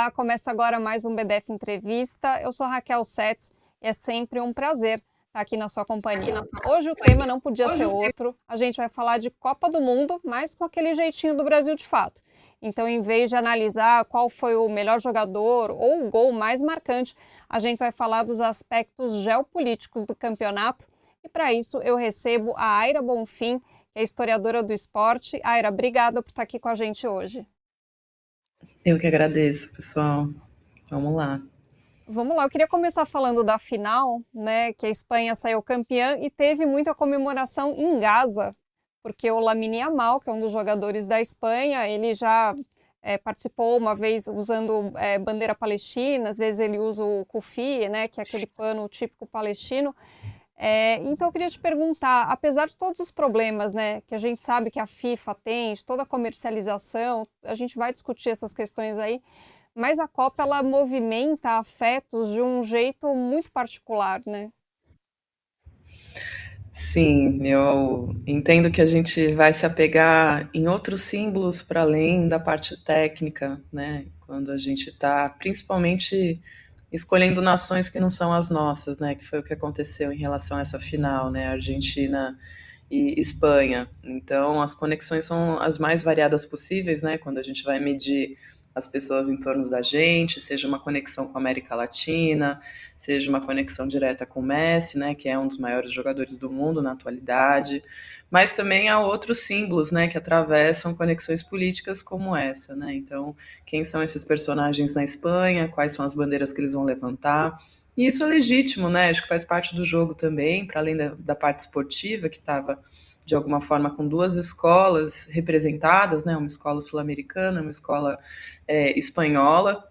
Olá, começa agora mais um BDF Entrevista. Eu sou Raquel Setz e é sempre um prazer estar aqui na sua companhia. Hoje o tema não podia ser outro, a gente vai falar de Copa do Mundo, mas com aquele jeitinho do Brasil de fato. Então, em vez de analisar qual foi o melhor jogador ou o gol mais marcante, a gente vai falar dos aspectos geopolíticos do campeonato. E para isso eu recebo a Aira Bonfim, que é historiadora do esporte. Aira, obrigada por estar aqui com a gente hoje. Eu que agradeço, pessoal. Vamos lá. Vamos lá, eu queria começar falando da final, né, que a Espanha saiu campeã e teve muita comemoração em Gaza, porque o Lamine Yamal, que é um dos jogadores da Espanha, ele já participou uma vez usando bandeira palestina, às vezes ele usa o kufi, né, que é aquele pano típico palestino. Então eu queria te perguntar, apesar de todos os problemas, né, que a gente sabe que a FIFA tem, de toda a comercialização, a gente vai discutir essas questões aí, mas a Copa ela movimenta afetos de um jeito muito particular, né? Sim, eu entendo que a gente vai se apegar em outros símbolos para além da parte técnica, né? Quando a gente está, principalmente, escolhendo nações que não são as nossas, né? Que foi o que aconteceu em relação a essa final, né? Argentina e Espanha. Então, as conexões são as mais variadas possíveis, né? Quando a gente vai medir as pessoas em torno da gente, seja uma conexão com a América Latina, seja uma conexão direta com o Messi, né, que é um dos maiores jogadores do mundo na atualidade, mas também há outros símbolos, né, que atravessam conexões políticas como essa, né? Então, quem são esses personagens na Espanha? Quais são as bandeiras que eles vão levantar? E isso é legítimo, né? Acho que faz parte do jogo também, para além da parte esportiva, que estava, de alguma forma, com duas escolas representadas, né? Uma escola sul-americana, uma escola espanhola,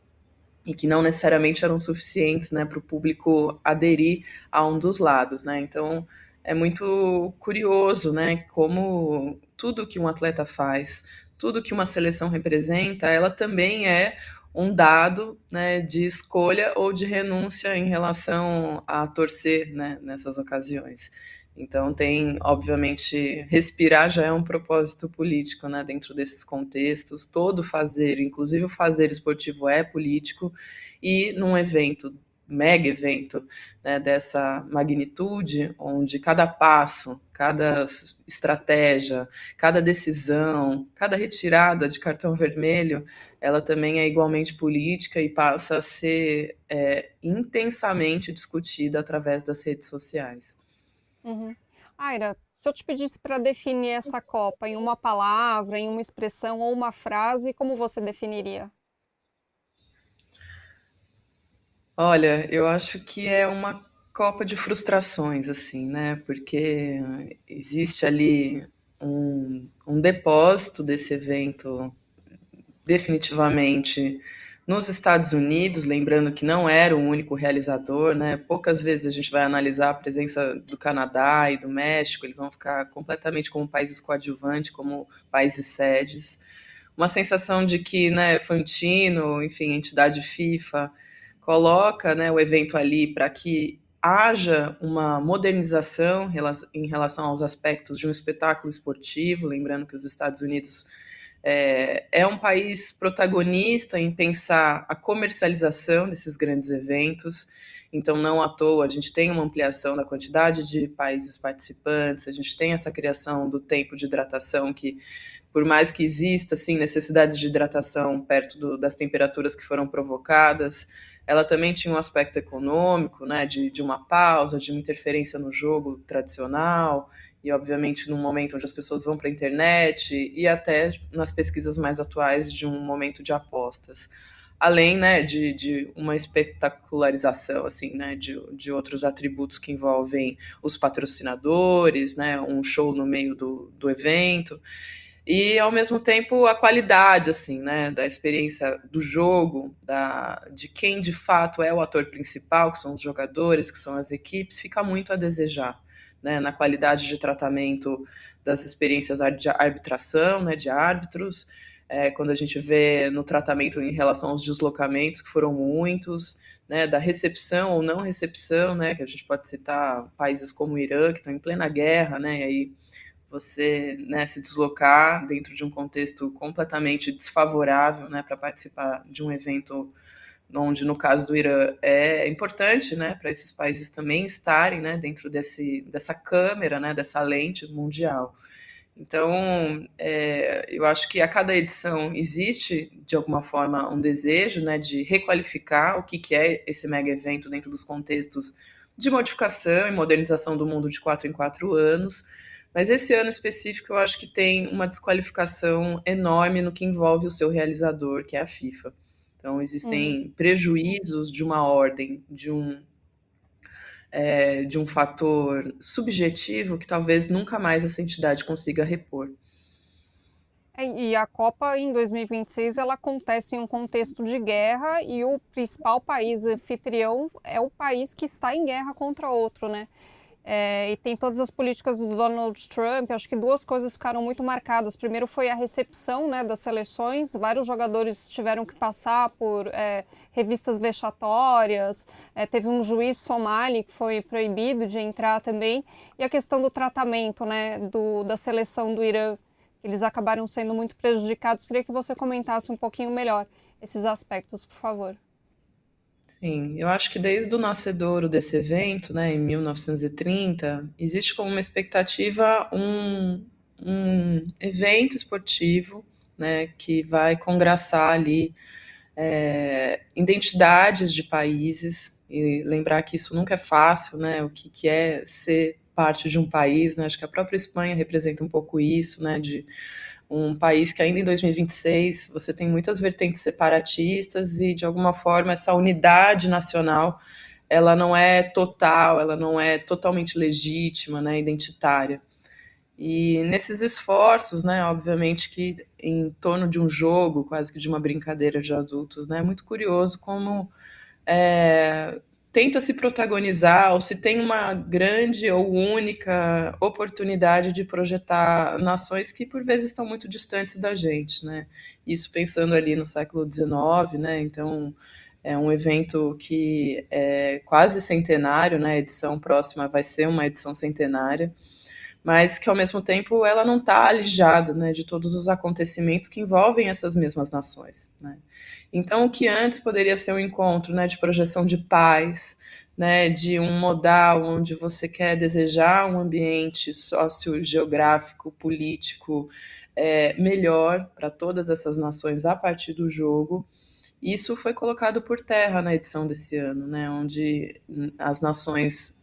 e que não necessariamente eram suficientes, né, para o público aderir a um dos lados, né? Então, é muito curioso, né, como tudo que um atleta faz, tudo que uma seleção representa, ela também é um dado, né, de escolha ou de renúncia em relação a torcer, né, nessas ocasiões. Então tem, obviamente, respirar já é um propósito político, né, dentro desses contextos. Todo fazer, inclusive o fazer esportivo, é político, e num evento, mega evento, né, dessa magnitude, onde cada passo, cada estratégia, cada decisão, cada retirada de cartão vermelho, ela também é igualmente política e passa a ser intensamente discutida através das redes sociais. Uhum. Aira, se eu te pedisse para definir essa Copa em uma palavra, em uma expressão ou uma frase, como você definiria? Olha, eu acho que é uma copa de frustrações, assim, né? Porque existe ali um depósito desse evento definitivamente nos Estados Unidos, lembrando que não era o único realizador, né? Poucas vezes a gente vai analisar a presença do Canadá e do México, eles vão ficar completamente como países coadjuvantes, como países sedes. Uma sensação de que, né, Fantino, enfim, entidade FIFA, coloca, né, o evento ali para que haja uma modernização em relação aos aspectos de um espetáculo esportivo, lembrando que os Estados Unidos é um país protagonista em pensar a comercialização desses grandes eventos. Então, não à toa, a gente tem uma ampliação da quantidade de países participantes, a gente tem essa criação do tempo de hidratação que, por mais que exista assim, necessidades de hidratação perto das temperaturas que foram provocadas, ela também tinha um aspecto econômico, né, de uma pausa, de uma interferência no jogo tradicional, e obviamente num momento onde as pessoas vão para a internet, e até nas pesquisas mais atuais de um momento de apostas. Além, né, de uma espetacularização, assim, né, de outros atributos que envolvem os patrocinadores, né, um show no meio do evento, e ao mesmo tempo a qualidade, assim, né, da experiência do jogo, de quem de fato é o ator principal, que são os jogadores, que são as equipes, fica muito a desejar, né, na qualidade de tratamento das experiências de arbitração, né, de árbitros, quando a gente vê no tratamento em relação aos deslocamentos, que foram muitos, né, da recepção ou não recepção, né, que a gente pode citar países como o Irã, que estão em plena guerra, né, e aí você, né, se deslocar dentro de um contexto completamente desfavorável, né, para participar de um evento onde, no caso do Irã, é importante, né, para esses países também estarem, né, dentro dessa câmera, né, dessa lente mundial. Então, eu acho que a cada edição existe, de alguma forma, um desejo, né, de requalificar o que é esse mega evento dentro dos contextos de modificação e modernização do mundo de 4 em 4 anos. Mas esse ano específico eu acho que tem uma desqualificação enorme no que envolve o seu realizador, que é a FIFA. Então, Uhum. existem prejuízos de uma ordem, de um fator subjetivo que talvez nunca mais essa entidade consiga repor. E a Copa em 2026 ela acontece em um contexto de guerra e o principal país anfitrião é o país que está em guerra contra outro, né? E tem todas as políticas do Donald Trump. Acho que duas coisas ficaram muito marcadas. Primeiro foi a recepção, né, das seleções. Vários jogadores tiveram que passar por revistas vexatórias. Teve um juiz somali que foi proibido de entrar também. E a questão do tratamento, né, da seleção do Irã. Eles acabaram sendo muito prejudicados. Queria que você comentasse um pouquinho melhor esses aspectos, por favor. Sim, eu acho que desde o nascedouro desse evento, né, em 1930, existe como uma expectativa um evento esportivo, né, que vai congraçar ali identidades de países e lembrar que isso nunca é fácil, né, o que é ser parte de um país, né, acho que a própria Espanha representa um pouco isso, né, de um país que ainda em 2026 você tem muitas vertentes separatistas e de alguma forma essa unidade nacional ela não é total, ela não é totalmente legítima, né, identitária. E nesses esforços, né, obviamente que em torno de um jogo, quase que de uma brincadeira de adultos, né, é muito curioso como é, tenta se protagonizar ou se tem uma grande ou única oportunidade de projetar nações que por vezes estão muito distantes da gente, né? Isso pensando ali no século XIX, né? Então é um evento que é quase centenário, né? A edição próxima vai ser uma edição centenária, mas que ao mesmo tempo ela não está alijada, né, de todos os acontecimentos que envolvem essas mesmas nações, né? Então, o que antes poderia ser um encontro, né, de projeção de paz, né, de um modal onde você quer desejar um ambiente sociogeográfico, político melhor para todas essas nações a partir do jogo, isso foi colocado por terra na edição desse ano, né, onde as nações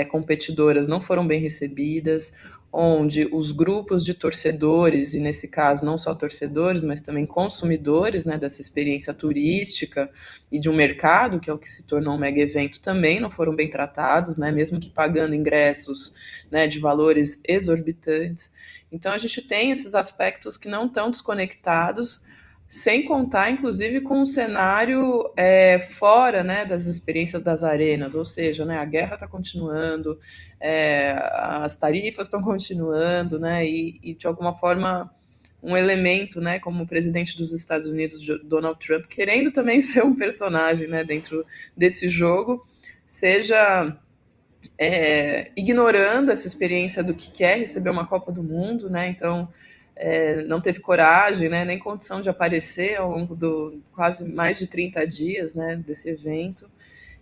competidoras não foram bem recebidas, onde os grupos de torcedores, e nesse caso não só torcedores, mas também consumidores, né, dessa experiência turística e de um mercado, que é o que se tornou um mega evento, também não foram bem tratados, né, mesmo que pagando ingressos, né, de valores exorbitantes. Então a gente tem esses aspectos que não estão desconectados, sem contar, inclusive, com um cenário fora, né, das experiências das arenas, ou seja, né, a guerra está continuando, as tarifas estão continuando, né, e de alguma forma um elemento, né, como o presidente dos Estados Unidos, Donald Trump, querendo também ser um personagem, né, dentro desse jogo, seja ignorando essa experiência do que é receber uma Copa do Mundo, né, então não teve coragem, né, nem condição de aparecer ao longo do quase mais de 30 dias, né, desse evento,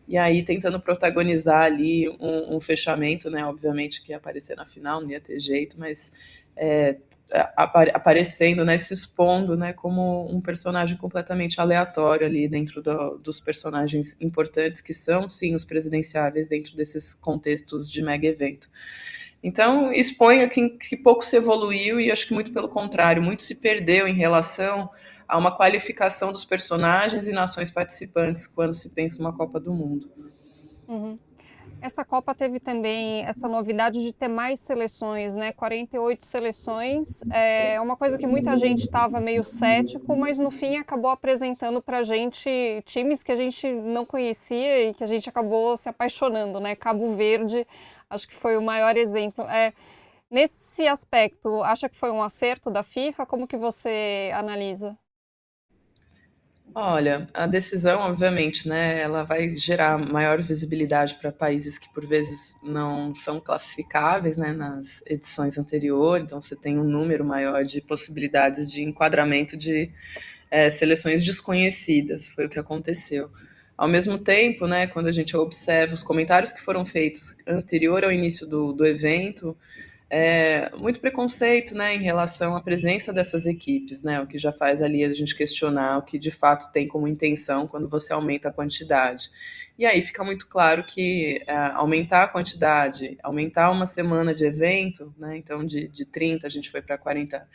e aí tentando protagonizar ali um fechamento, né, obviamente que ia aparecer na final, não ia ter jeito, mas aparecendo, né, se expondo, né, como um personagem completamente aleatório ali dentro dos personagens importantes que são, sim, os presidenciáveis dentro desses contextos de mega evento. Então, expõe que pouco se evoluiu e acho que muito pelo contrário, muito se perdeu em relação a uma qualificação dos personagens e nações participantes quando se pensa uma Copa do Mundo. Uhum. Essa Copa teve também essa novidade de ter mais seleções, né? 48 seleções. É uma coisa que muita gente estava meio cético, mas no fim acabou apresentando para a gente times que a gente não conhecia e que a gente acabou se apaixonando, né? Cabo Verde, acho que foi o maior exemplo. Nesse aspecto, acha que foi um acerto da FIFA? Como que você analisa? Olha, a decisão, obviamente, né, ela vai gerar maior visibilidade para países que por vezes não são classificáveis, né, nas edições anteriores. Então, você tem um número maior de possibilidades de enquadramento de seleções desconhecidas. Foi o que aconteceu. Ao mesmo tempo, né, quando a gente observa os comentários que foram feitos anterior ao início do evento, muito preconceito, né, em relação à presença dessas equipes, né, o que já faz ali a gente questionar o que de fato tem como intenção quando você aumenta a quantidade. E aí fica muito claro que aumentar a quantidade, aumentar uma semana de evento, né, então de 30 a gente foi para 40,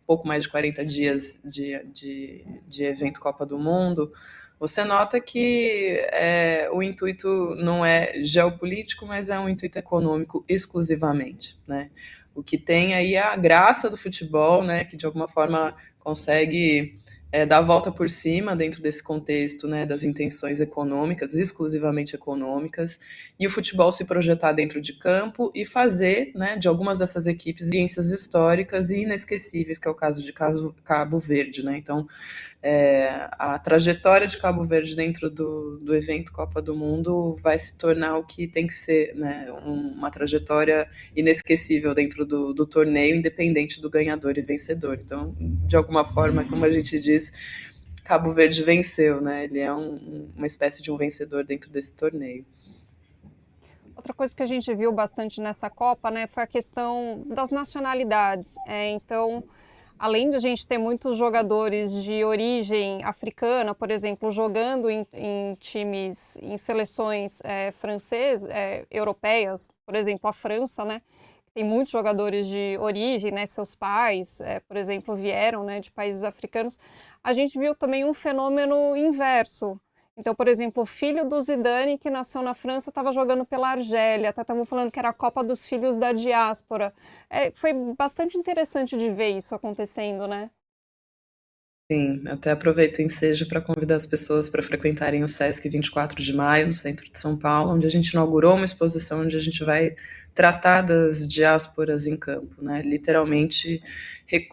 pouco mais de 40 dias de evento Copa do Mundo, você nota que o intuito não é geopolítico, mas é um intuito econômico exclusivamente, né? O que tem aí é a graça do futebol, né? Que de alguma forma consegue dar a volta por cima dentro desse contexto, né? Das intenções econômicas, exclusivamente econômicas, e o futebol se projetar dentro de campo e fazer, né? De algumas dessas equipes experiências históricas e inesquecíveis, que é o caso de Cabo Verde, né? Então a trajetória de Cabo Verde dentro do evento Copa do Mundo vai se tornar o que tem que ser, né, uma trajetória inesquecível dentro do torneio, independente do ganhador e vencedor. Então, de alguma forma, como a gente diz, Cabo Verde venceu, né? Ele é uma espécie de um vencedor dentro desse torneio. Outra coisa que a gente viu bastante nessa Copa, né, foi a questão das nacionalidades. Então, além de a gente ter muitos jogadores de origem africana, por exemplo, jogando em times, em seleções francesas, europeias, por exemplo, a França, né, tem muitos jogadores de origem, né, seus pais, por exemplo, vieram, né, de países africanos. A gente viu também um fenômeno inverso. Então, por exemplo, o filho do Zidane, que nasceu na França, estava jogando pela Argélia, até estavam falando que era a Copa dos Filhos da Diáspora. Foi bastante interessante de ver isso acontecendo, né? Sim, até aproveito o ensejo para convidar as pessoas para frequentarem o Sesc 24 de Maio, no centro de São Paulo, onde a gente inaugurou uma exposição onde a gente vai tratar das diásporas em campo, né? Literalmente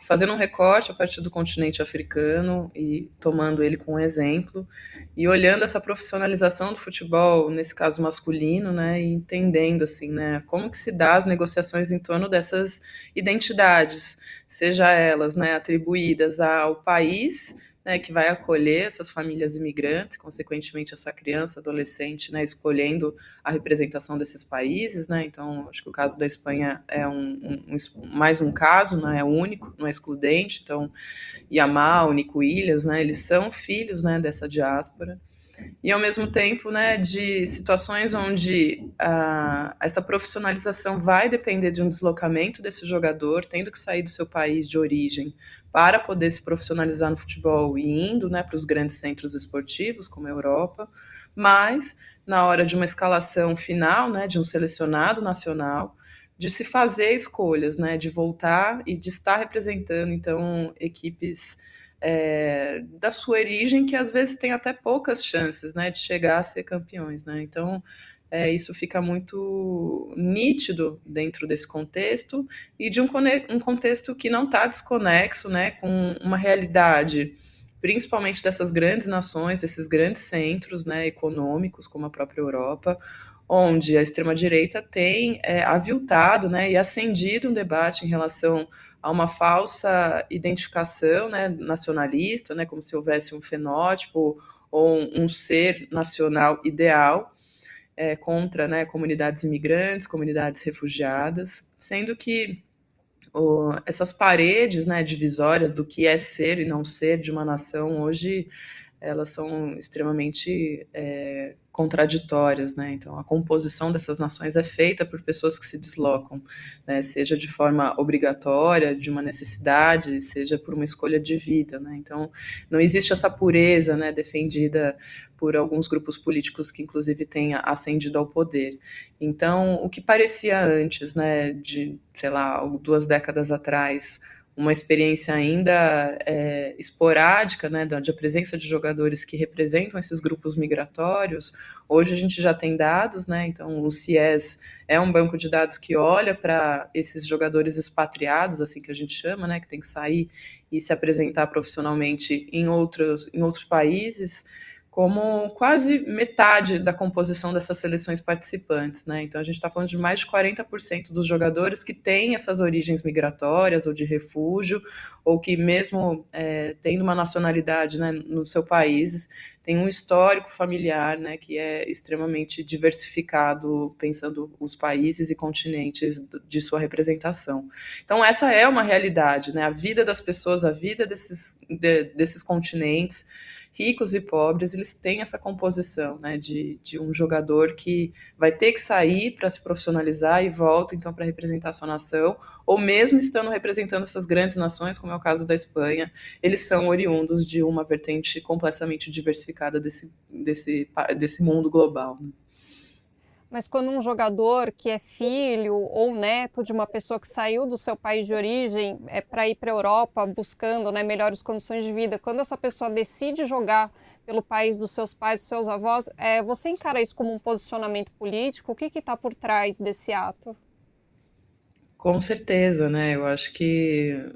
fazendo um recorte a partir do continente africano e tomando ele como exemplo e olhando essa profissionalização do futebol, nesse caso masculino, né? E entendendo assim, né? Como que se dá as negociações em torno dessas identidades, seja elas, né, atribuídas ao país, né, que vai acolher essas famílias imigrantes, consequentemente essa criança, adolescente, né, escolhendo a representação desses países, né, então acho que o caso da Espanha é mais um caso, né, é único, não é excludente, então Yamal, Nico Williams, né, eles são filhos, né, dessa diáspora, e ao mesmo tempo, né, de situações onde essa profissionalização vai depender de um deslocamento desse jogador, tendo que sair do seu país de origem para poder se profissionalizar no futebol e indo, né, para os grandes centros esportivos, como a Europa, mas na hora de uma escalação final, né, de um selecionado nacional, de se fazer escolhas, né, de voltar e de estar representando, então, equipes da sua origem, que às vezes tem até poucas chances, né, de chegar a ser campeões, né? Então, isso fica muito nítido dentro desse contexto e de um contexto que não está desconexo, né, com uma realidade, principalmente dessas grandes nações, desses grandes centros, né, econômicos, como a própria Europa, onde a extrema-direita tem aviltado, né, e acendido um debate em relação a uma falsa identificação, né, nacionalista, né, como se houvesse um fenótipo ou um ser nacional ideal contra, né, comunidades imigrantes, comunidades refugiadas, sendo que essas paredes, né, divisórias do que é ser e não ser de uma nação hoje elas são extremamente contraditórias, né? Então, a composição dessas nações é feita por pessoas que se deslocam, né? Seja de forma obrigatória, de uma necessidade, seja por uma escolha de vida, né? Então, não existe essa pureza, né, defendida por alguns grupos políticos que, inclusive, têm ascendido ao poder. Então, o que parecia antes, né, de, sei lá, 2 décadas atrás, uma experiência ainda esporádica, né, de presença de jogadores que representam esses grupos migratórios. Hoje a gente já tem dados, né, então o CIES é um banco de dados que olha para esses jogadores expatriados, assim que a gente chama, né, que tem que sair e se apresentar profissionalmente em outros países, como quase metade da composição dessas seleções participantes, né? Então a gente está falando de mais de 40% dos jogadores que têm essas origens migratórias ou de refúgio, ou que mesmo tendo uma nacionalidade, né, no seu país, tem um histórico familiar, né, que é extremamente diversificado, pensando os países e continentes de sua representação. Então essa é uma realidade, né? A vida das pessoas, a vida desses continentes, ricos e pobres, eles têm essa composição, né, de um jogador que vai ter que sair para se profissionalizar e volta então para representar a sua nação, ou mesmo estando representando essas grandes nações, como é o caso da Espanha, eles são oriundos de uma vertente completamente diversificada desse mundo global, né? Mas quando um jogador que é filho ou neto de uma pessoa que saiu do seu país de origem para ir para a Europa buscando, né, melhores condições de vida, quando essa pessoa decide jogar pelo país dos seus pais, dos seus avós, você encara isso como um posicionamento político? O que está por trás desse ato? Com certeza, né? Eu acho que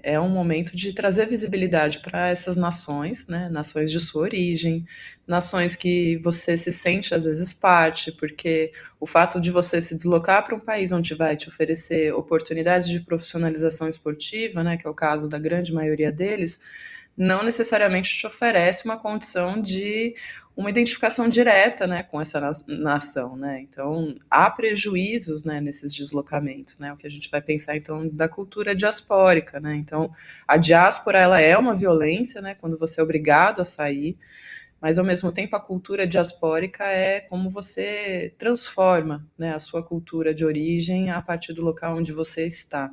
é um momento de trazer visibilidade para essas nações, né? Nações de sua origem, nações que você se sente às vezes parte, porque o fato de você se deslocar para um país onde vai te oferecer oportunidades de profissionalização esportiva, né? Que é o caso da grande maioria deles, não necessariamente te oferece uma condição de uma identificação direta, né, com essa nação, né? Então há prejuízos, né, nesses deslocamentos, né? O que a gente vai pensar então da cultura diaspórica, né? Então a diáspora ela é uma violência, né? Quando você é obrigado a sair, mas ao mesmo tempo a cultura diaspórica é como você transforma, né, a sua cultura de origem a partir do local onde você está.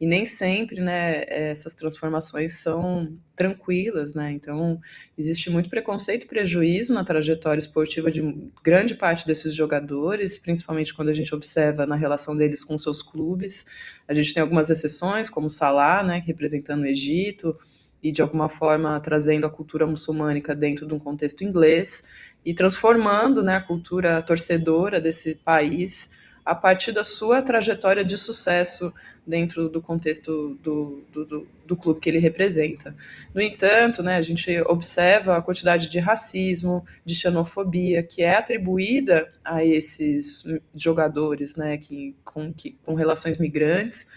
E nem sempre, né, essas transformações são tranquilas, né? Então existe muito preconceito e prejuízo na trajetória esportiva de grande parte desses jogadores, principalmente quando a gente observa na relação deles com seus clubes. A gente tem algumas exceções, como Salah, né, representando o Egito, e de alguma forma trazendo a cultura muçulmânica dentro de um contexto inglês e transformando, né, a cultura torcedora desse país a partir da sua trajetória de sucesso dentro do contexto do clube que ele representa. No entanto, né, a gente observa a quantidade de racismo, de xenofobia que é atribuída a esses jogadores, né, com relações migrantes,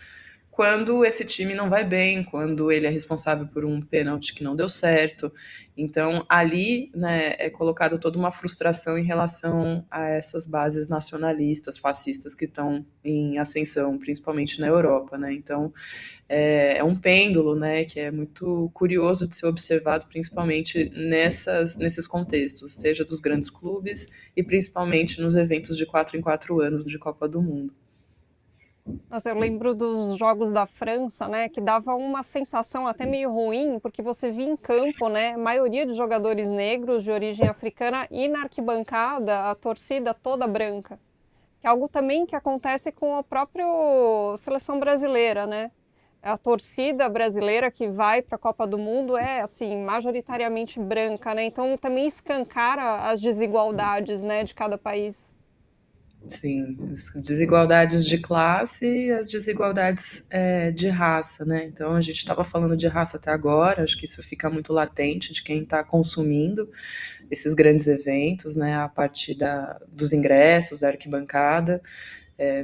quando esse time não vai bem, quando ele é responsável por um pênalti que não deu certo. Então, ali, né, é colocado toda uma frustração em relação a essas bases nacionalistas, fascistas que estão em ascensão, principalmente na Europa, né? Então, é um pêndulo, né, que é muito curioso de ser observado, principalmente nesses contextos, seja dos grandes clubes e principalmente nos eventos de 4 em 4 anos de Copa do Mundo. Nossa, eu lembro dos jogos da França, né, que dava uma sensação até meio ruim, porque você via em campo, né, a maioria de jogadores negros de origem africana e na arquibancada a torcida toda branca. Que é algo também que acontece com a própria seleção brasileira, né? A torcida brasileira que vai para a Copa do Mundo é, assim, majoritariamente branca, né? Então também escancara as desigualdades, né, de cada país. Sim, as desigualdades de classe e as desigualdades de raça, né? Então a gente estava falando de raça até agora, acho que isso fica muito latente de quem está consumindo esses grandes eventos, né? A partir dos ingressos, da arquibancada.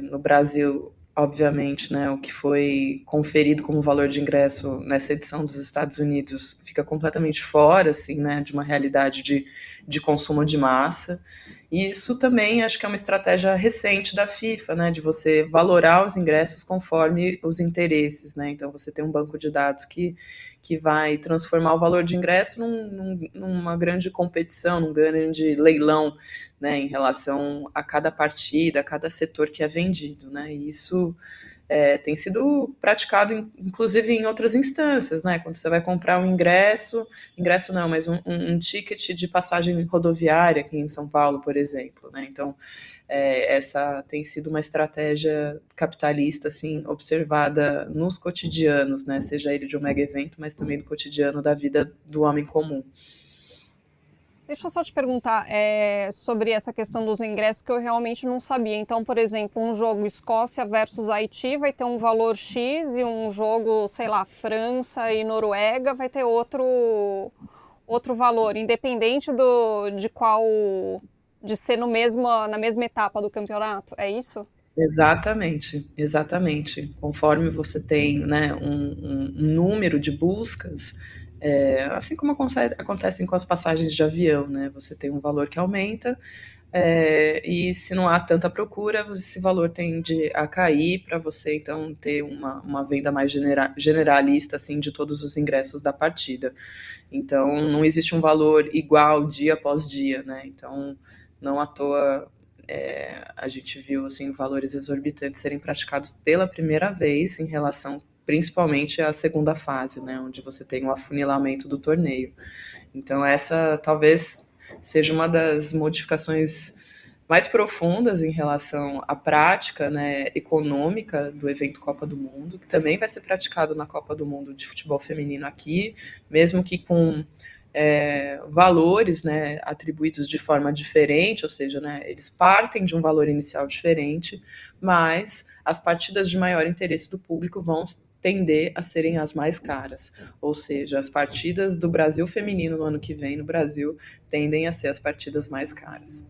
No Brasil, obviamente, né, o que foi conferido como valor de ingresso nessa edição dos Estados Unidos fica completamente fora, assim, né, de uma realidade de consumo de massa. E isso também acho que é uma estratégia recente da FIFA, né, de você valorar os ingressos conforme os interesses, né? Então você tem um banco de dados que vai transformar o valor de ingresso numa grande competição, num grande leilão, né, em relação a cada partida, a cada setor que é vendido, né? E isso tem sido praticado, inclusive, em outras instâncias, né? Quando você vai comprar um ingresso não, mas um ticket de passagem rodoviária aqui em São Paulo, por exemplo, né? Então, essa tem sido uma estratégia capitalista, assim, observada nos cotidianos, né? Seja ele de um mega evento, mas também no cotidiano da vida do homem comum. Deixa eu só te perguntar sobre essa questão dos ingressos que eu realmente não sabia. Então, por exemplo, um jogo Escócia versus Haiti vai ter um valor X e um jogo, sei lá, França e Noruega vai ter outro valor, independente de ser na mesma etapa do campeonato. É isso? Exatamente, exatamente. Conforme você tem, né, um número de buscas, assim como acontecem com as passagens de avião, né? Você tem um valor que aumenta, e se não há tanta procura, esse valor tende a cair para você então ter uma venda mais generalista assim de todos os ingressos da partida. Então não existe um valor igual dia após dia, né? Então não à toa a gente viu assim valores exorbitantes serem praticados pela primeira vez em relação principalmente à segunda fase, né, onde você tem o afunilamento do torneio. Então essa talvez seja uma das modificações mais profundas em relação à prática, né, econômica do evento Copa do Mundo, que também vai ser praticado na Copa do Mundo de futebol feminino aqui, mesmo que com valores, né, atribuídos de forma diferente, ou seja, né, eles partem de um valor inicial diferente, mas as partidas de maior interesse do público vão tender a serem as mais caras, ou seja, as partidas do Brasil feminino no ano que vem no Brasil tendem a ser as partidas mais caras.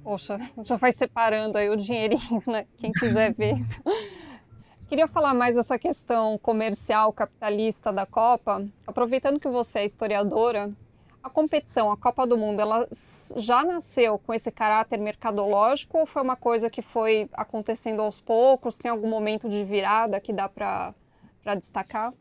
Poxa, já vai separando aí o dinheirinho, né? Quem quiser ver. Queria falar mais dessa questão comercial, capitalista da Copa. Aproveitando que você é historiadora, a competição, a Copa do Mundo, ela já nasceu com esse caráter mercadológico ou foi uma coisa que foi acontecendo aos poucos? Tem algum momento de virada que dá para destacar?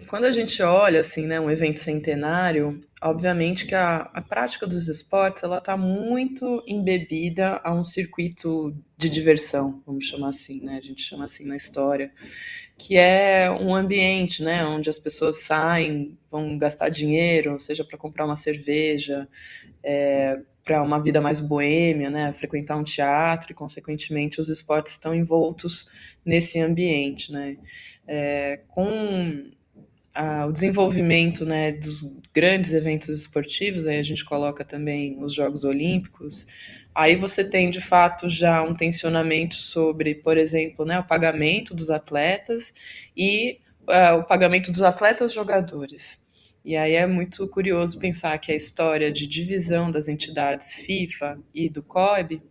Quando a gente olha assim, né, um evento centenário, obviamente que a prática dos esportes ela está muito embebida a um circuito de diversão, vamos chamar assim, né? A gente chama assim na história, que é um ambiente, né, onde as pessoas saem, vão gastar dinheiro, seja para comprar uma cerveja, para uma vida mais boêmia, né, frequentar um teatro e, consequentemente, os esportes estão envoltos nesse ambiente, né. Com o desenvolvimento, né, dos grandes eventos esportivos, aí a gente coloca também os Jogos Olímpicos, aí você tem, de fato, já um tensionamento sobre, por exemplo, né, o pagamento dos atletas e o pagamento dos atletas jogadores. E aí é muito curioso pensar que a história de divisão das entidades FIFA e do COI,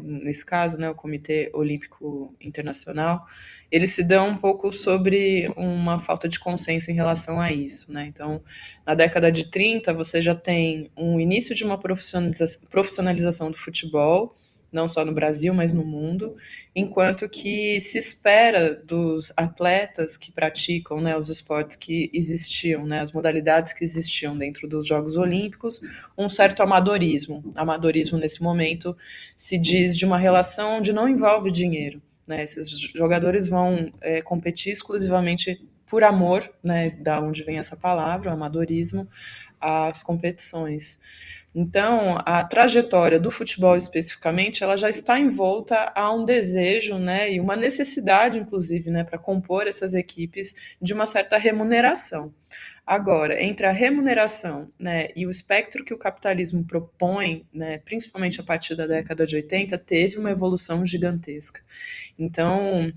nesse caso, né, o Comitê Olímpico Internacional, eles se dão um pouco sobre uma falta de consenso em relação a isso, né? Então, na década de 30, você já tem um início de uma profissionalização do futebol, não só no Brasil, mas no mundo, enquanto que se espera dos atletas que praticam, né, os esportes que existiam, né, as modalidades que existiam dentro dos Jogos Olímpicos, um certo amadorismo. Amadorismo, nesse momento, se diz de uma relação onde não envolve dinheiro. Né, esses jogadores vão competir exclusivamente por amor, né, da onde vem essa palavra, o amadorismo, às competições. Então, a trajetória do futebol especificamente, ela já está envolta a um desejo, né, e uma necessidade, inclusive, né, para compor essas equipes de uma certa remuneração. Agora, entre a remuneração, né, e o espectro que o capitalismo propõe, né, principalmente a partir da década de 80, teve uma evolução gigantesca. Então,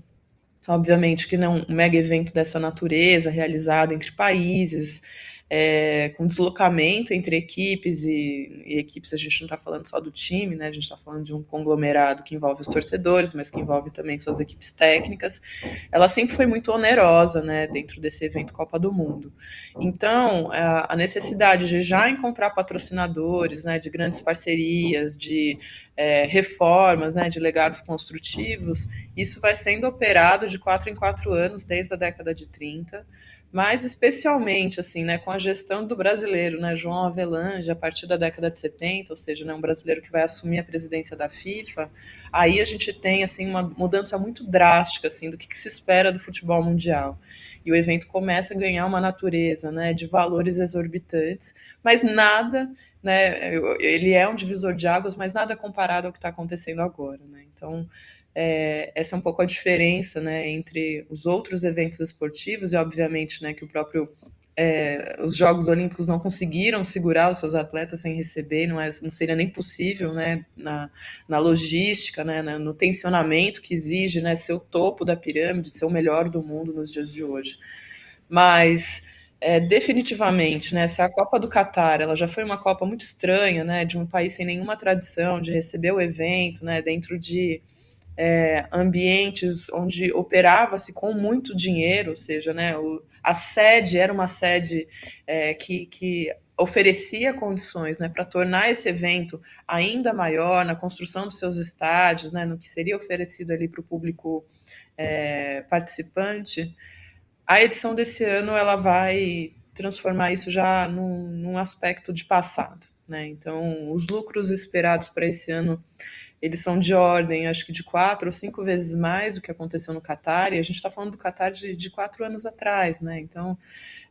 obviamente que não um mega evento dessa natureza, realizado entre países, com deslocamento entre equipes e equipes, a gente não está falando só do time, né? A gente está falando de um conglomerado que envolve os torcedores, mas que envolve também suas equipes técnicas. Ela sempre foi muito onerosa, né, dentro desse evento Copa do Mundo. Então, a necessidade de já encontrar patrocinadores, né, de grandes parcerias, de reformas, né, de legados construtivos, isso vai sendo operado de 4 em 4 anos, desde a década de 30, mas especialmente assim, né, com a gestão do brasileiro, né, João Avelange, a partir da década de 70, ou seja, né, um brasileiro que vai assumir a presidência da FIFA, aí a gente tem assim uma mudança muito drástica assim do que se espera do futebol mundial. E o evento começa a ganhar uma natureza, né, de valores exorbitantes, mas nada, né, ele é um divisor de águas, mas nada comparado ao que está acontecendo agora, né? Então, essa é um pouco a diferença, né, entre os outros eventos esportivos e, obviamente, né, que o próprio os Jogos Olímpicos não conseguiram segurar os seus atletas sem receber, não seria nem possível, né, na logística, né, no tensionamento que exige, né, ser o topo da pirâmide, ser o melhor do mundo nos dias de hoje. Mas definitivamente, né, se a Copa do Catar ela já foi uma Copa muito estranha, né, de um país sem nenhuma tradição de receber o evento, né, dentro de ambientes onde operava-se com muito dinheiro, ou seja, né, a sede era uma sede que oferecia condições, né, para tornar esse evento ainda maior na construção dos seus estádios, né, no que seria oferecido ali para o público participante. A edição desse ano ela vai transformar isso já num aspecto de passado, né? Então, os lucros esperados para esse ano eles são de ordem, acho que de 4 ou 5 vezes mais do que aconteceu no Catar, e a gente está falando do Catar de 4 anos atrás, né? Então,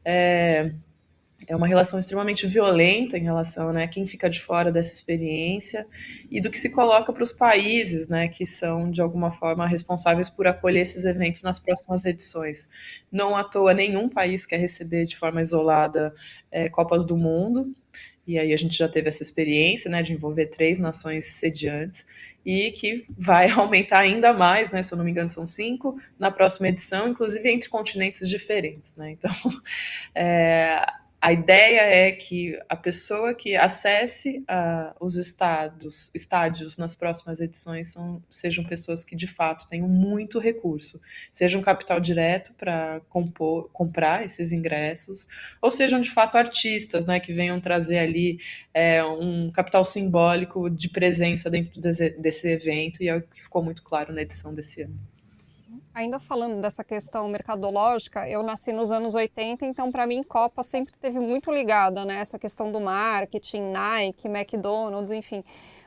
é uma relação extremamente violenta em relação, né, a quem fica de fora dessa experiência e do que se coloca para os países, né, que são, de alguma forma, responsáveis por acolher esses eventos nas próximas edições. Não à toa, nenhum país quer receber de forma isolada Copas do Mundo, e aí a gente já teve essa experiência, né, de envolver 3 nações sediantes, e que vai aumentar ainda mais, né, se eu não me engano são 5, na próxima edição, inclusive entre continentes diferentes, né, então a ideia é que a pessoa que acesse os estádios nas próximas edições sejam pessoas que de fato tenham muito recurso, seja um capital direto para comprar esses ingressos, ou sejam de fato artistas, né, que venham trazer ali um capital simbólico de presença dentro desse evento, e é o que ficou muito claro na edição desse ano. Ainda falando dessa questão mercadológica, eu nasci nos anos 80, então para mim Copa sempre teve muito ligada, né, essa questão do marketing, Nike, McDonald's, enfim.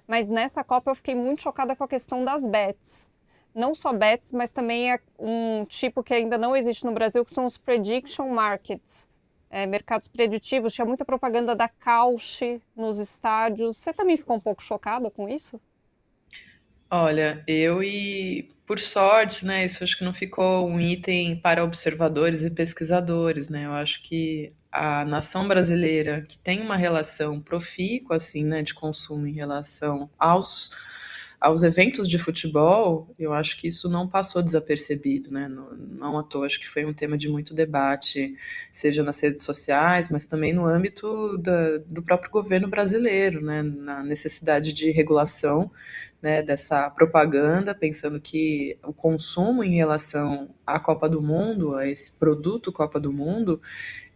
Mas nessa Copa eu fiquei muito chocada com a questão das bets. Não só bets, mas também é um tipo que ainda não existe no Brasil, que são os prediction markets, mercados preditivos. Tinha muita propaganda da Cauchy nos estádios. Você também ficou um pouco chocada com isso? Olha, por sorte, né, isso acho que não ficou um item para observadores e pesquisadores, né? Eu acho que a nação brasileira, que tem uma relação profícua, assim, né, de consumo em relação aos eventos de futebol, eu acho que isso não passou desapercebido, né? Não à toa, acho que foi um tema de muito debate, seja nas redes sociais, mas também no âmbito do próprio governo brasileiro, né? Na necessidade de regulação, né, dessa propaganda, pensando que o consumo em relação à Copa do Mundo, a esse produto Copa do Mundo,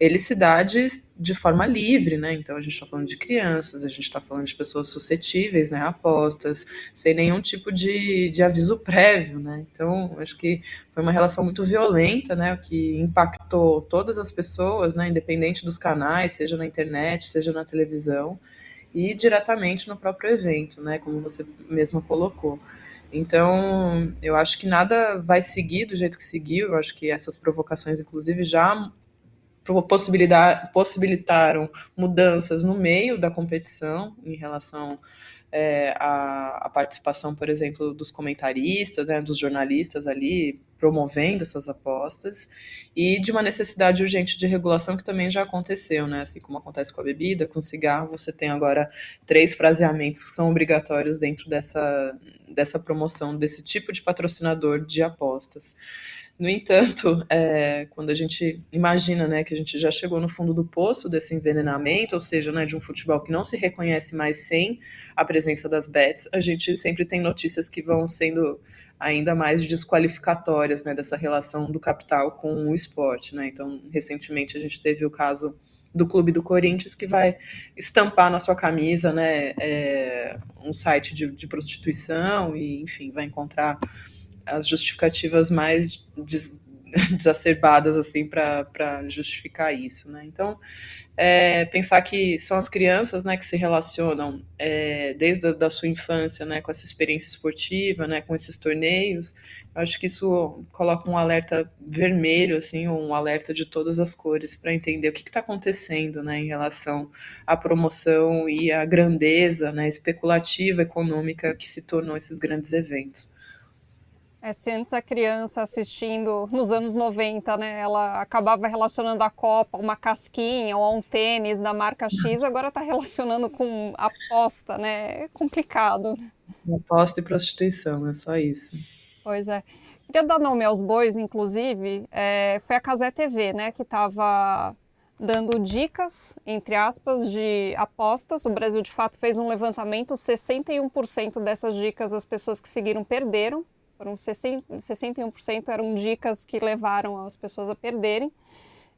ele se dá de forma livre, né? Então a gente está falando de crianças, a gente está falando de pessoas suscetíveis, né, a apostas, sem nenhum tipo de aviso prévio, né? Então acho que foi uma relação muito violenta, né, que impactou todas as pessoas, né, independente dos canais, seja na internet, seja na televisão, e diretamente no próprio evento, né, como você mesma colocou. Então, eu acho que nada vai seguir do jeito que seguiu, eu acho que essas provocações, inclusive, já possibilitaram mudanças no meio da competição em relação à participação, por exemplo, dos comentaristas, né, dos jornalistas ali promovendo essas apostas, e de uma necessidade urgente de regulação que também já aconteceu, né? Assim como acontece com a bebida, com o cigarro, você tem agora 3 fraseamentos que são obrigatórios dentro dessa promoção, desse tipo de patrocinador de apostas. No entanto, quando a gente imagina, né, que a gente já chegou no fundo do poço desse envenenamento, ou seja, né, de um futebol que não se reconhece mais sem a presença das bets, a gente sempre tem notícias que vão sendo ainda mais desqualificatórias, né, dessa relação do capital com o esporte, né? Então, recentemente a gente teve o caso do Clube do Corinthians, que vai estampar na sua camisa, né, um site de prostituição e, enfim, vai encontrar as justificativas mais exacerbadas assim para justificar isso, né? Então, pensar que são as crianças, né, que se relacionam desde a da sua infância, né, com essa experiência esportiva, né, com esses torneios, eu acho que isso coloca um alerta vermelho, assim, um alerta de todas as cores para entender o que está acontecendo, né, em relação à promoção e à grandeza, né, especulativa econômica que se tornou esses grandes eventos. Se antes a criança assistindo nos anos 90, né, ela acabava relacionando a Copa a uma casquinha ou a um tênis da marca X, agora está relacionando com aposta, né? É complicado. Aposta e prostituição, é só isso. Pois é. Queria dar nome aos bois, inclusive, foi a Cazé TV, né, que estava dando dicas, entre aspas, de apostas. O Brasil, de fato, fez um levantamento, 61% dessas dicas as pessoas que seguiram perderam. Foram 61% eram dicas que levaram as pessoas a perderem.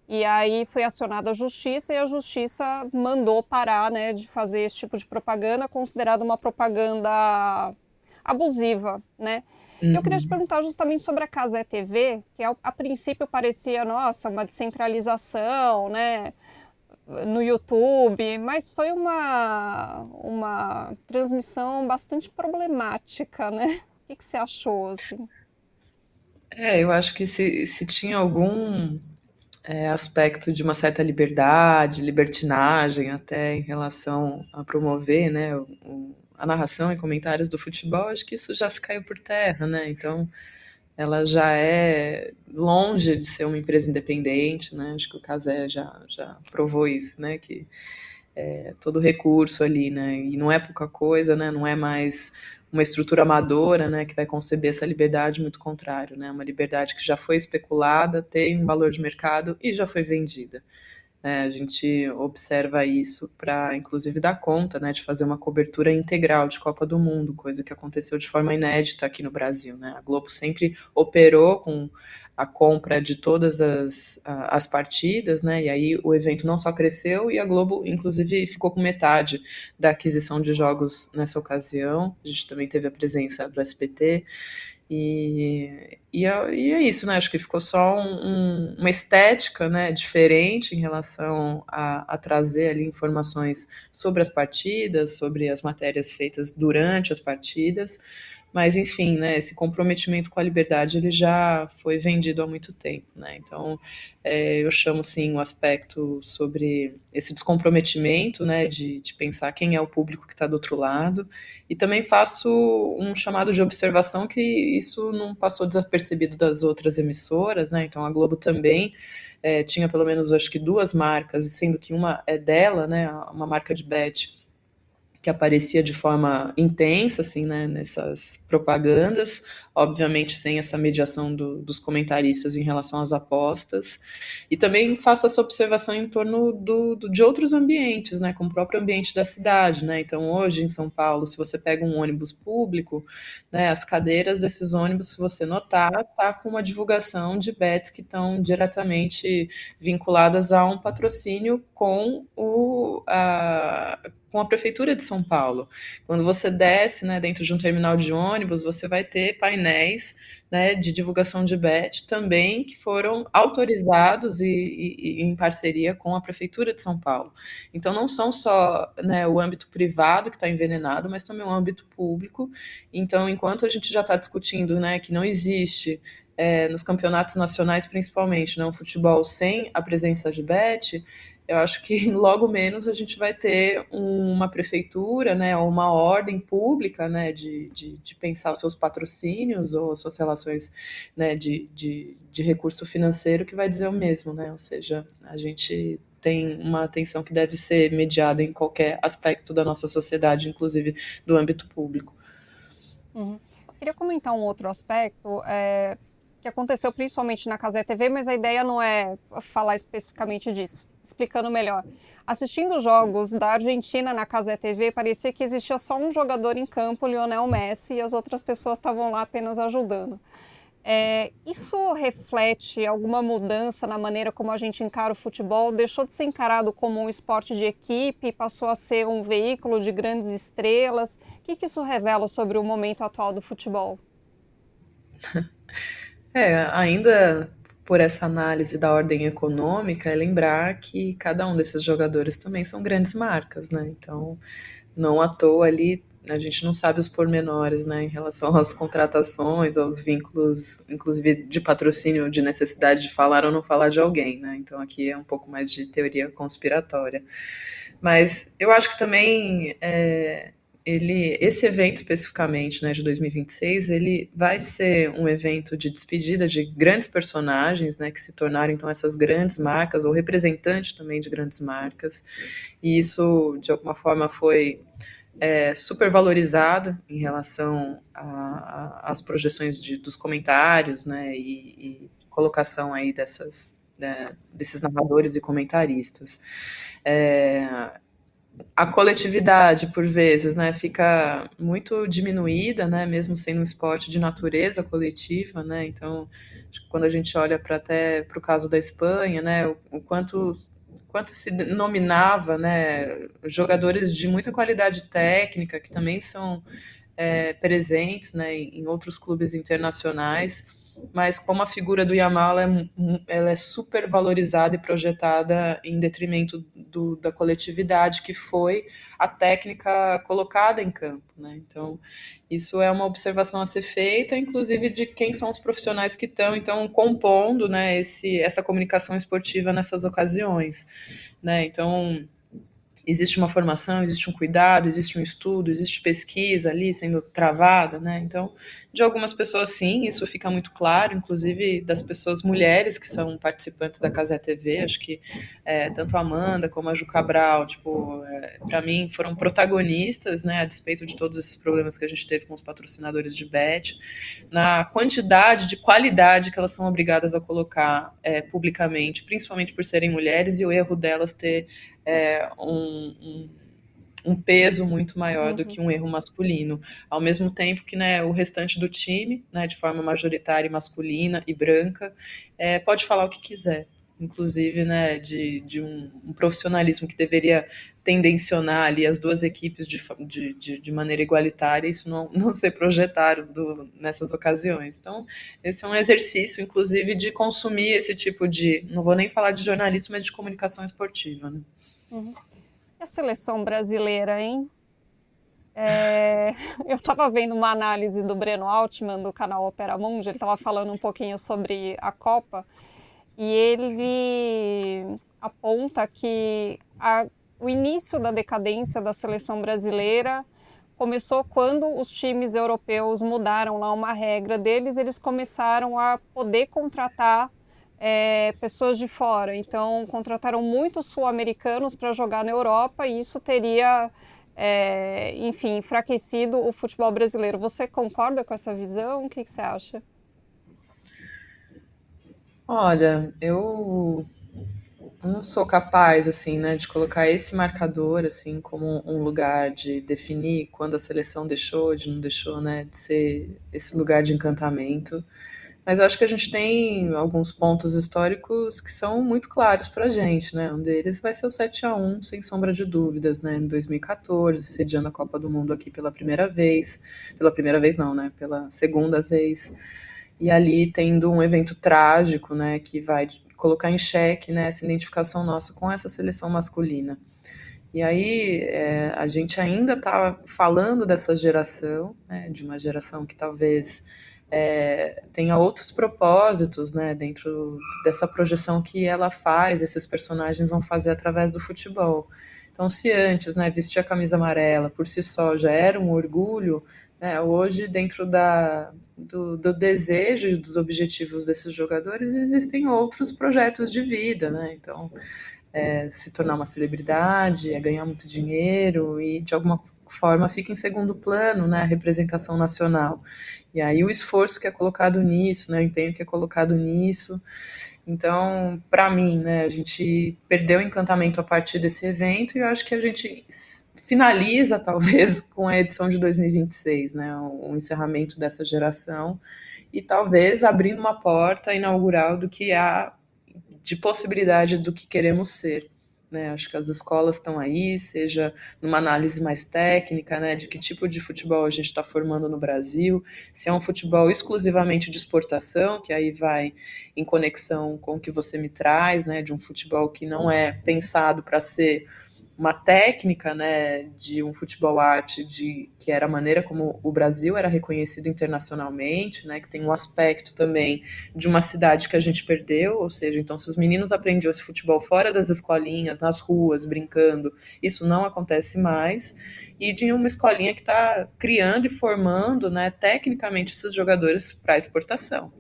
E aí foi acionada a justiça e a justiça mandou parar, né, de fazer esse tipo de propaganda, considerada uma propaganda abusiva, né? Eu queria te perguntar justamente sobre a Cazé TV, que a princípio parecia, nossa, uma descentralização, né, no YouTube, mas foi uma transmissão bastante problemática, né? O que você achou, assim? Eu acho que se tinha algum aspecto de uma certa liberdade, libertinagem até em relação a promover, né, a narração e comentários do futebol, acho que isso já se caiu por terra, né? Então, ela já é longe de ser uma empresa independente, né? Acho que o Cazé já provou isso, né? Que todo recurso ali, né? E não é pouca coisa, né? Não é mais uma estrutura amadora, né, que vai conceber essa liberdade, muito contrário, né, uma liberdade que já foi especulada, tem um valor de mercado e já foi vendida. A gente observa isso para, inclusive, dar conta, né, de fazer uma cobertura integral de Copa do Mundo, coisa que aconteceu de forma inédita aqui no Brasil, né? A Globo sempre operou com a compra de todas as partidas, né? E aí o evento não só cresceu e a Globo, inclusive, ficou com metade da aquisição de jogos nessa ocasião. A gente também teve a presença do SBT. E é isso, né? Acho que ficou só uma estética, né, diferente em relação a trazer ali informações sobre as partidas, sobre as matérias feitas durante as partidas. Mas, enfim, né, esse comprometimento com a liberdade ele já foi vendido há muito tempo, né? Então, eu chamo, sim, o aspecto sobre esse descomprometimento, né, de pensar quem é o público que está do outro lado. E também faço um chamado de observação que isso não passou desapercebido das outras emissoras, né? Então, a Globo também tinha pelo menos, acho que, duas marcas, sendo que uma é dela, né, uma marca de bet que aparecia de forma intensa, assim, né, nessas propagandas, obviamente sem essa mediação dos comentaristas em relação às apostas, e também faço essa observação em torno de outros ambientes, né, como o próprio ambiente da cidade, né, então hoje em São Paulo, se você pega um ônibus público, né, as cadeiras desses ônibus, se você notar, tá com uma divulgação de bets que estão diretamente vinculadas a um patrocínio com a Prefeitura de São Paulo. Quando você desce, né, dentro de um terminal de ônibus, você vai ter painéis, né, de divulgação de bet também que foram autorizados e em parceria com a Prefeitura de São Paulo. Então não são só, né, o âmbito privado que está envenenado, mas também o âmbito público. Então, enquanto a gente já está discutindo, né, que não existe nos campeonatos nacionais, principalmente, né, um futebol sem a presença de bet, eu acho que logo menos a gente vai ter uma prefeitura, né, ou uma ordem pública, né, de pensar os seus patrocínios ou suas relações, né, de recurso financeiro que vai dizer o mesmo, né, ou seja, a gente tem uma atenção que deve ser mediada em qualquer aspecto da nossa sociedade, inclusive do âmbito público. Uhum. Queria comentar um outro aspecto, que aconteceu principalmente na Cazé TV, mas a ideia não é falar especificamente disso. Explicando melhor. Assistindo jogos da Argentina na Cazé TV, parecia que existia só um jogador em campo, Lionel Messi, e as outras pessoas estavam lá apenas ajudando. Isso reflete alguma mudança na maneira como a gente encara o futebol? Deixou de ser encarado como um esporte de equipe, passou a ser um veículo de grandes estrelas? O que isso revela sobre o momento atual do futebol? Ainda por essa análise da ordem econômica, é lembrar que cada um desses jogadores também são grandes marcas, né? Então, não à toa ali, a gente não sabe os pormenores, né, em relação às contratações, aos vínculos, inclusive de patrocínio, de necessidade de falar ou não falar de alguém, né? Então aqui é um pouco mais de teoria conspiratória. Mas eu acho que também esse evento especificamente, né, de 2026, ele vai ser um evento de despedida de grandes personagens, né, que se tornaram então essas grandes marcas ou representantes também de grandes marcas. E isso de alguma forma foi super valorizado em relação às projeções dos comentários, né, e colocação aí desses narradores e comentaristas. A coletividade, por vezes, né, fica muito diminuída, né, mesmo sendo um esporte de natureza coletiva, né, então, quando a gente olha até para o caso da Espanha, né, o quanto se nominava, né, jogadores de muita qualidade técnica, que também são presentes, né, em outros clubes internacionais, mas como a figura do Yamal ela é super valorizada e projetada em detrimento da coletividade, que foi a técnica colocada em campo, né? Então, isso é uma observação a ser feita, inclusive de quem são os profissionais que estão, então, compondo, né, essa comunicação esportiva nessas ocasiões, né? Então, existe uma formação, existe um cuidado, existe um estudo, existe pesquisa ali sendo travada, né? Então, de algumas pessoas, sim, isso fica muito claro, inclusive das pessoas mulheres que são participantes da Cazé TV, acho que tanto a Amanda como a Ju Cabral, tipo, para mim foram protagonistas, né, a despeito de todos esses problemas que a gente teve com os patrocinadores de bet, na quantidade de qualidade que elas são obrigadas a colocar publicamente, principalmente por serem mulheres e o erro delas ter um peso muito maior do que um erro masculino, ao mesmo tempo que, né, o restante do time, né, de forma majoritária masculina e branca, pode falar o que quiser, inclusive, né, de um profissionalismo que deveria tendencionar ali as duas equipes de maneira igualitária, isso não ser projetado nessas ocasiões. Então, esse é um exercício, inclusive, de consumir esse tipo não vou nem falar de jornalismo, mas de comunicação esportiva, né? Uhum. E a seleção brasileira, hein? Eu estava vendo uma análise do Breno Altman, do canal Opera Mundi, ele estava falando um pouquinho sobre a Copa, e ele aponta que o início da decadência da seleção brasileira começou quando os times europeus mudaram lá uma regra deles, eles começaram a poder contratar pessoas de fora. Então, contrataram muitos sul-americanos para jogar na Europa e isso teria, enfim, enfraquecido o futebol brasileiro. Você concorda com essa visão? O que você acha? Olha, eu não sou capaz, assim, né, de colocar esse marcador, assim, como um lugar de definir quando a seleção deixou, de não deixou, né, de ser esse lugar de encantamento. Mas eu acho que a gente tem alguns pontos históricos que são muito claros para a gente, né? Um deles vai ser o 7-1, sem sombra de dúvidas, né? Em 2014, sediando a Copa do Mundo aqui pela primeira vez. Pela primeira vez não, né? Pela segunda vez. E ali tendo um evento trágico, né? Que vai colocar em xeque, né, essa identificação nossa com essa seleção masculina. E aí a gente ainda está falando dessa geração, né, de uma geração que talvez tenha outros propósitos, né, dentro dessa projeção que ela faz, esses personagens vão fazer através do futebol. Então, se antes, né, vestir a camisa amarela por si só já era um orgulho, né, hoje, dentro do desejo e dos objetivos desses jogadores, existem outros projetos de vida, né? Então, se tornar uma celebridade, ganhar muito dinheiro e, de alguma forma, fica em segundo plano, né, a representação nacional. E aí o esforço que é colocado nisso, né, o empenho que é colocado nisso. Então, para mim, né, a gente perdeu o encantamento a partir desse evento e eu acho que a gente finaliza, talvez, com a edição de 2026, né, o encerramento dessa geração e talvez abrindo uma porta inaugural do que há de possibilidade do que queremos ser, né? Acho que as escolas estão aí, seja numa análise mais técnica, né, de que tipo de futebol a gente está formando no Brasil, se é um futebol exclusivamente de exportação, que aí vai em conexão com o que você me traz, né, de um futebol que não é pensado para ser uma técnica, né, de um futebol arte, que era a maneira como o Brasil era reconhecido internacionalmente, né, que tem um aspecto também de uma cidade que a gente perdeu, ou seja, então se os meninos aprendiam esse futebol fora das escolinhas, nas ruas, brincando, isso não acontece mais, e de uma escolinha que está criando e formando, né, tecnicamente esses jogadores para exportação.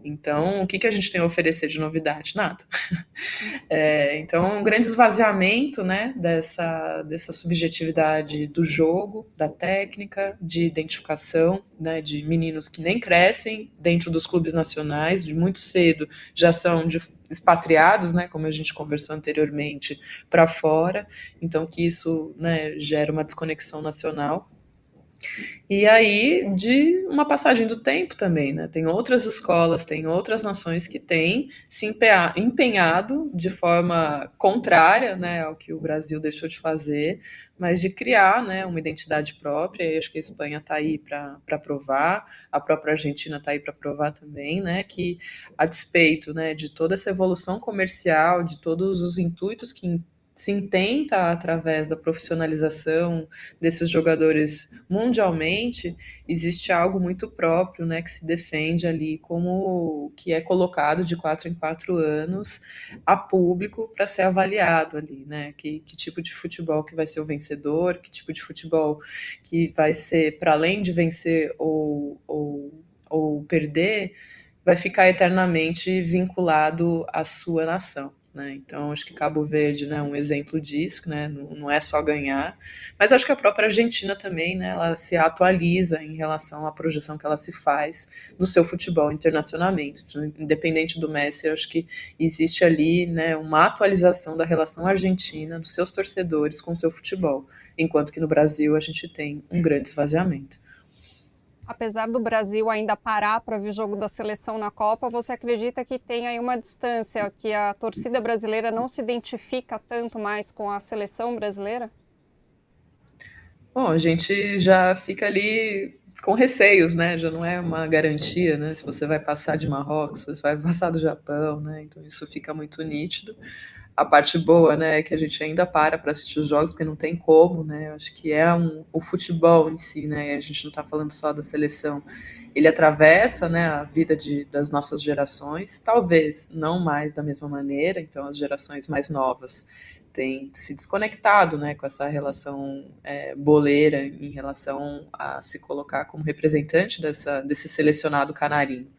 Então, o que a gente tem a oferecer de novidade? Nada. Então, um grande esvaziamento, né, dessa subjetividade do jogo, da técnica, de identificação, né, de meninos que nem crescem dentro dos clubes nacionais, de muito cedo já são expatriados, né, como a gente conversou anteriormente, para fora. Então, que isso, né, gera uma desconexão nacional. E aí, de uma passagem do tempo também, né? Tem outras escolas, tem outras nações que têm se empenhado de forma contrária, né, ao que o Brasil deixou de fazer, mas de criar, né, uma identidade própria, e acho que a Espanha está aí para provar, a própria Argentina está aí para provar também, né, que a despeito, né, de toda essa evolução comercial, de todos os intuitos que se intenta através da profissionalização desses jogadores mundialmente, existe algo muito próprio, né, que se defende ali como que é colocado de 4 em 4 anos a público para ser avaliado ali, né, que tipo de futebol que vai ser o vencedor, que tipo de futebol que vai ser, para além de vencer ou perder, vai ficar eternamente vinculado à sua nação. Né? Então, acho que Cabo Verde, né, é um exemplo disso, né, não é só ganhar, mas acho que a própria Argentina também, né, ela se atualiza em relação à projeção que ela se faz do seu futebol internacionalmente. Então, independente do Messi, acho que existe ali, né, uma atualização da relação argentina, dos seus torcedores com o seu futebol, enquanto que no Brasil a gente tem um grande esvaziamento. Apesar do Brasil ainda parar para ver o jogo da seleção na Copa, você acredita que tem aí uma distância, que a torcida brasileira não se identifica tanto mais com a seleção brasileira? Bom, a gente já fica ali com receios, né? Já não é uma garantia, né? Se você vai passar de Marrocos, se você vai passar do Japão, né? Então isso fica muito nítido. A parte boa, né, é que a gente ainda para assistir os jogos, porque não tem como, né? Eu acho que é o futebol em si, né? A gente não está falando só da seleção. Ele atravessa, né, a vida das nossas gerações, talvez não mais da mesma maneira, então as gerações mais novas têm se desconectado, né, com essa relação boleira em relação a se colocar como representante desse selecionado canarinho.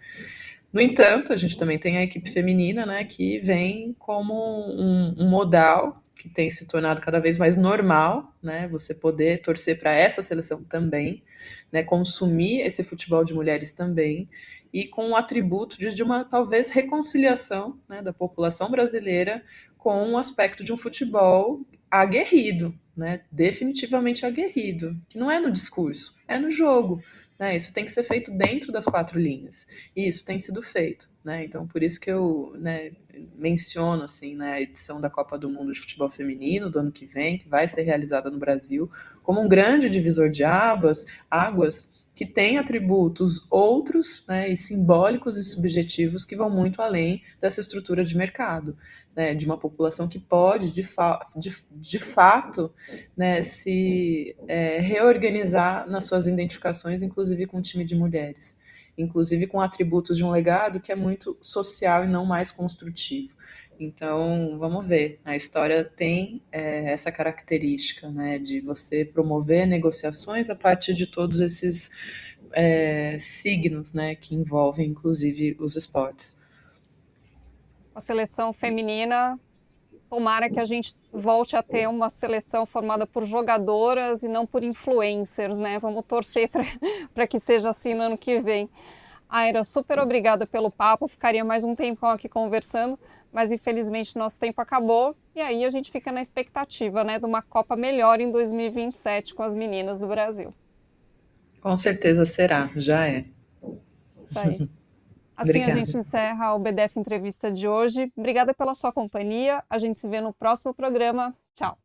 No entanto, a gente também tem a equipe feminina, né, que vem como um modal que tem se tornado cada vez mais normal, né, você poder torcer para essa seleção também, né, consumir esse futebol de mulheres também, e com o atributo de uma talvez reconciliação, né, da população brasileira com o aspecto de um futebol aguerrido, né, definitivamente aguerrido, que não é no discurso, é no jogo. Né, isso tem que ser feito dentro das 4 linhas. E isso tem sido feito. Né, então, por isso que eu, né, menciono assim, né, a edição da Copa do Mundo de Futebol Feminino do ano que vem, que vai ser realizada no Brasil, como um grande divisor de águas que tem atributos outros, né, e simbólicos e subjetivos que vão muito além dessa estrutura de mercado, né, de uma população que pode, de fato, né, se reorganizar nas suas identificações, inclusive com o time de mulheres, inclusive com atributos de um legado que é muito social e não mais construtivo. Então, vamos ver, a história tem essa característica, né, de você promover negociações a partir de todos esses signos, né, que envolvem, inclusive, os esportes. A seleção feminina, tomara que a gente volte a ter uma seleção formada por jogadoras e não por influencers, né? Vamos torcer para que seja assim no ano que vem. Aira, super obrigada pelo papo, ficaria mais um tempão aqui conversando, mas infelizmente nosso tempo acabou e aí a gente fica na expectativa, né, de uma Copa melhor em 2027 com as meninas do Brasil. Com certeza será, já é. Isso aí. Assim a Obrigada. gente encerra o BDF Entrevista de hoje. Obrigada pela sua companhia. A gente se vê no próximo programa. Tchau.